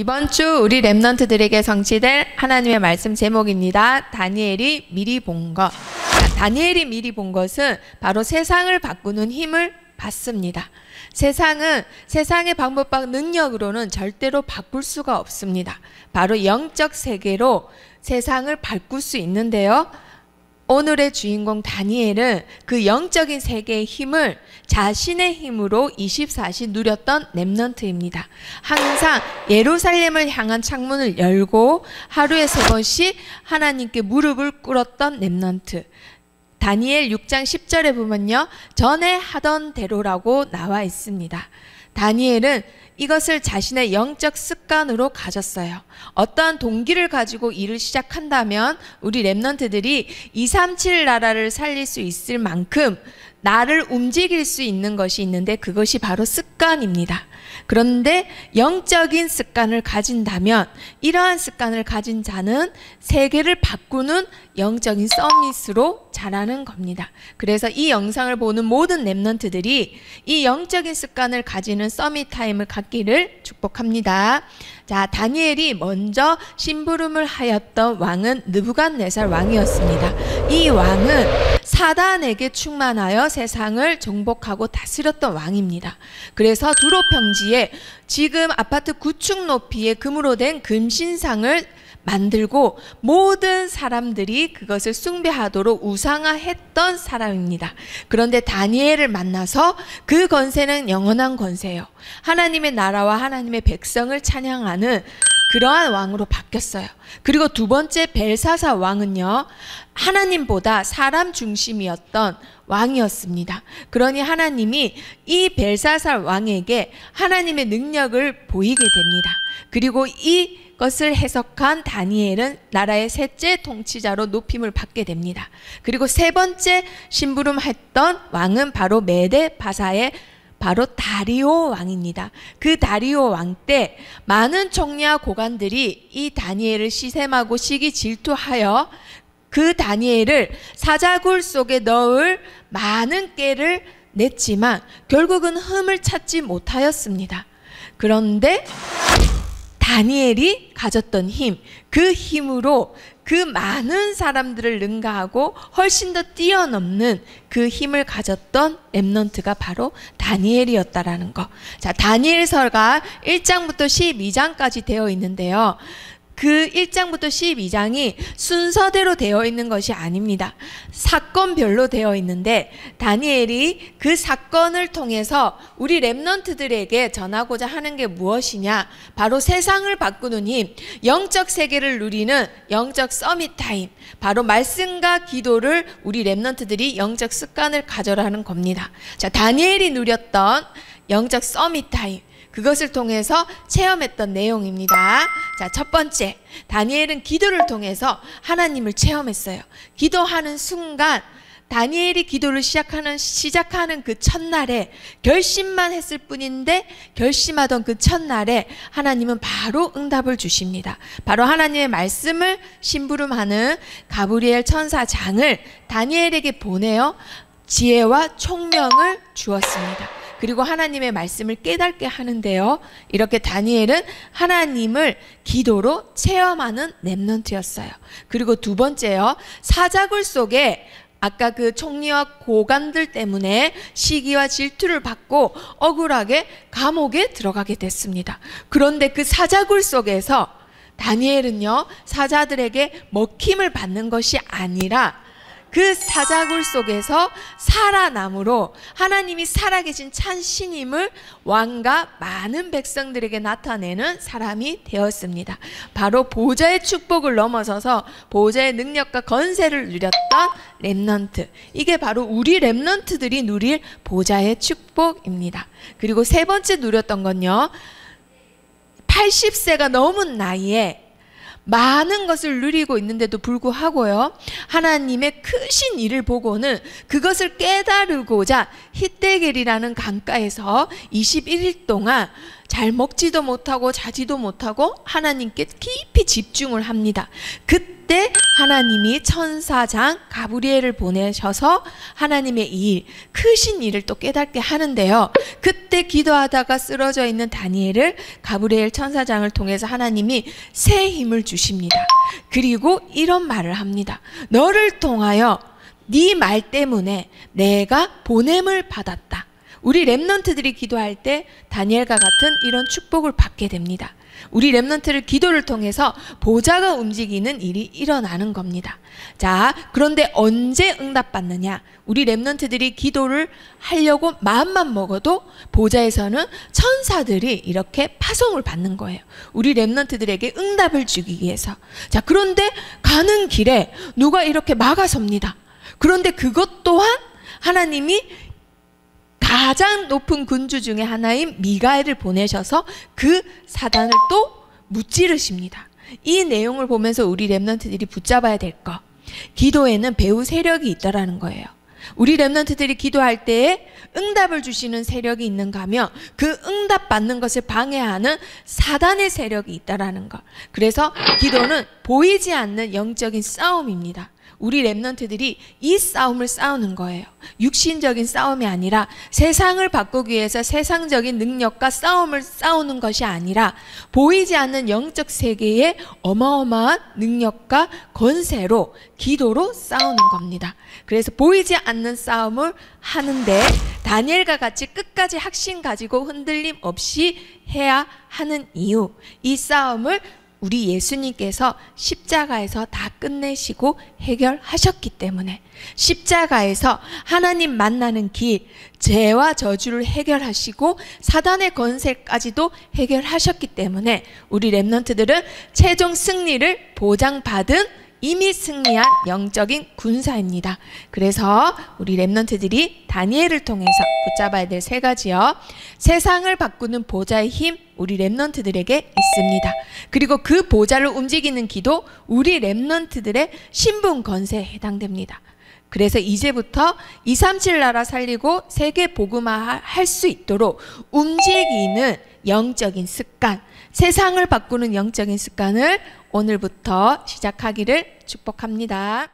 이번 주 우리 렘넌트들에게 성취될 하나님의 말씀 제목입니다. 다니엘이 미리 본 것. 다니엘이 미리 본 것은 바로 세상을 바꾸는 힘을 받습니다. 세상의 방법과 능력으로는 절대로 바꿀 수가 없습니다. 바로 영적 세계로 세상을 바꿀 수 있는데요. 오늘의 주인공 다니엘은 그 영적인 세계의 힘을 자신의 힘으로 24시 누렸던 렘넌트입니다. 항상 예루살렘을 향한 창문을 열고 하루에 3번씩 하나님께 무릎을 꿇었던 렘넌트. 다니엘 6장 10절에 보면요, 전에 하던 대로라고 나와 있습니다. 다니엘은 이것을 자신의 영적 습관으로 가졌어요. 어떠한 동기를 가지고 일을 시작한다면 우리 렘넌트들이 237 나라를 살릴 수 있을 만큼 나를 움직일 수 있는 것이 있는데 그것이 바로 습관입니다. 그런데 영적인 습관을 가진다면 이러한 습관을 가진 자는 세계를 바꾸는 영적인 서밋으로 자라는 겁니다. 그래서 이 영상을 보는 모든 렘넌트들이 이 영적인 습관을 가지는 서밋 타임을 갖기를 축복합니다. 자, 다니엘이 먼저 심부름을 하였던 왕은 느부갓네살 왕이었습니다. 이 왕은 사단에게 충만하여 세상을 정복하고 다스렸던 왕입니다. 그래서 두로 평지에 지금 아파트 9층 높이의 금으로 된 금신상을 만들고 모든 사람들이 그것을 숭배하도록 우상화했던 사람입니다. 그런데 다니엘을 만나서 그 권세는 영원한 권세요. 하나님의 나라와 하나님의 백성을 찬양하는 그러한 왕으로 바뀌었어요. 그리고 두 번째 벨사살 왕은요, 하나님보다 사람 중심이었던 왕이었습니다. 그러니 하나님이 이 벨사살 왕에게 하나님의 능력을 보이게 됩니다. 그리고 이것을 해석한 다니엘은 나라의 셋째 통치자로 높임을 받게 됩니다. 그리고 세 번째 심부름했던 왕은 바로 메데 바사의 바로 다리오 왕입니다. 그 다리오 왕 때 많은 총리와 고관들이 이 다니엘을 시샘하고 시기 질투하여 그 다니엘을 사자굴 속에 넣을 많은 깨를 냈지만 결국은 흠을 찾지 못하였습니다. 그런데 다니엘이 가졌던 힘, 그 힘으로 그 많은 사람들을 능가하고 훨씬 더 뛰어넘는 그 힘을 가졌던 렘넌트가 바로 다니엘이었다라는 거. 자, 다니엘서가 1장부터 12장까지 되어 있는데요. 그 1장부터 12장이 순서대로 되어 있는 것이 아닙니다. 사건별로 되어 있는데 다니엘이 그 사건을 통해서 우리 렘넌트들에게 전하고자 하는 게 무엇이냐? 바로 세상을 바꾸는 힘, 영적 세계를 누리는 영적 서밋 타임, 바로 말씀과 기도를 우리 렘넌트들이 영적 습관을 가져라는 겁니다. 자, 다니엘이 누렸던 영적 서밋 타임, 그것을 통해서 체험했던 내용입니다. 자, 첫 번째, 다니엘은 기도를 통해서 하나님을 체험했어요. 기도하는 순간 다니엘이 기도를 시작하는 그 첫날에 결심만 했을 뿐인데 결심하던 그 첫날에 하나님은 바로 응답을 주십니다. 바로 하나님의 말씀을 심부름하는 가브리엘 천사장을 다니엘에게 보내어 지혜와 총명을 주었습니다. 그리고 하나님의 말씀을 깨닫게 하는데요. 이렇게 다니엘은 하나님을 기도로 체험하는 렘넌트였어요. 그리고 두 번째요. 사자굴 속에 아까 그 총리와 고관들 때문에 시기와 질투를 받고 억울하게 감옥에 들어가게 됐습니다. 그런데 그 사자굴 속에서 다니엘은요, 사자들에게 먹힘을 받는 것이 아니라 그 사자굴 속에서 살아남으로 하나님이 살아계신 찬신임을 왕과 많은 백성들에게 나타내는 사람이 되었습니다. 바로 보좌의 축복을 넘어서서 보좌의 능력과 건세를 누렸던 렘넌트. 이게 바로 우리 렘넌트들이 누릴 보좌의 축복입니다. 그리고 세 번째 누렸던 건요, 80세가 넘은 나이에 많은 것을 누리고 있는데도 불구하고요, 하나님의 크신 일을 보고는 그것을 깨달으고자 히데겔이라는 강가에서 21일 동안 잘 먹지도 못하고 자지도 못하고 하나님께 깊이 집중을 합니다. 그때 하나님이 천사장 가브리엘을 보내셔서 하나님의 일, 크신 일을 또 깨닫게 하는데요. 그때 기도하다가 쓰러져 있는 다니엘을 가브리엘 천사장을 통해서 하나님이 새 힘을 주십니다. 그리고 이런 말을 합니다. 너를 통하여 네 말 때문에 내가 보냄을 받았다. 우리 렘넌트들이 기도할 때 다니엘과 같은 이런 축복을 받게 됩니다. 우리 렘넌트를 기도를 통해서 보좌가 움직이는 일이 일어나는 겁니다. 자, 그런데 언제 응답받느냐? 우리 렘넌트들이 기도를 하려고 마음만 먹어도 보좌에서는 천사들이 이렇게 파송을 받는 거예요. 우리 렘넌트들에게 응답을 주기 위해서. 자, 그런데 가는 길에 누가 이렇게 막아섭니다. 그런데 그것 또한 하나님이 가장 높은 군주 중에 하나인 미가엘을 보내셔서 그 사단을 또 무찌르십니다. 이 내용을 보면서 우리 렘넌트들이 붙잡아야 될 거, 기도에는 배후 세력이 있다라는 거예요. 우리 렘넌트들이 기도할 때에 응답을 주시는 세력이 있는가 하면 그 응답 받는 것을 방해하는 사단의 세력이 있다라는 것. 그래서 기도는 보이지 않는 영적인 싸움입니다. 우리 렘넌트들이 이 싸움을 싸우는 거예요. 육신적인 싸움이 아니라 세상을 바꾸기 위해서 세상적인 능력과 싸움을 싸우는 것이 아니라 보이지 않는 영적 세계의 어마어마한 능력과 권세로 기도로 싸우는 겁니다. 그래서 보이지 않는 싸움을 하는데 다니엘과 같이 끝까지 확신 가지고 흔들림 없이 해야 하는 이유, 이 싸움을 우리 예수님께서 십자가에서 다 끝내시고 해결하셨기 때문에, 십자가에서 하나님 만나는 길, 죄와 저주를 해결하시고 사단의 권세까지도 해결하셨기 때문에 우리 렘넌트들은 최종 승리를 보장받은 이미 승리한 영적인 군사입니다. 그래서 우리 렘넌트들이 다니엘을 통해서 붙잡아야 될 세 가지요. 세상을 바꾸는 보좌의 힘, 우리 렘넌트들에게 있습니다. 그리고 그 보좌를 움직이는 기도, 우리 렘넌트들의 신분 권세에 해당됩니다. 그래서 이제부터 237 나라 살리고 세계 복음화 할 수 있도록 움직이는 영적인 습관, 세상을 바꾸는 영적인 습관을 오늘부터 시작하기를 축복합니다.